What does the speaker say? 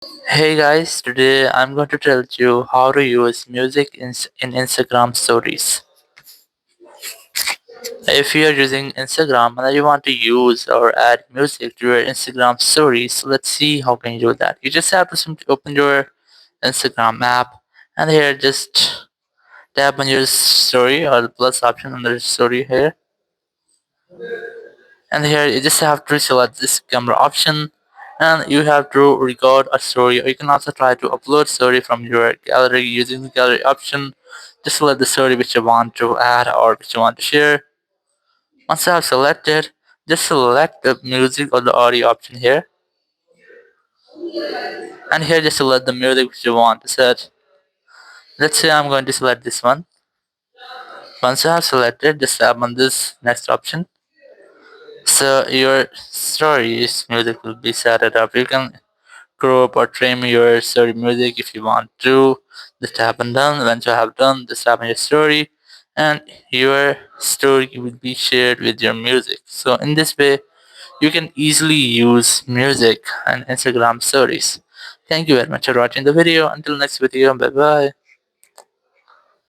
Hey guys, today I'm going to tell you how to use music in Instagram stories. If you are using Instagram and you want to use or add music to your Instagram stories, let's see how can you do that. You just have to simply open your Instagram app and here just tap on your story or the plus option under the story here. And here you just have to select this camera option and you have to record a story, or you can also try to upload story from your gallery using the gallery option. Just select the story which you want to add or which you want to share. Once you have selected, just select the music or the audio option here, and here just select the music which you want to set. Let's say I'm going to select this one. Once you have selected, just tap on this next option. So your story's music will be set it up. You can crop or trim your story music if you want to. Just tap on done. Once you have done, just tap on your story, and your story will be shared with your music. So in this way, you can easily use music and Instagram stories. Thank you very much for watching the video. Until next video, bye bye.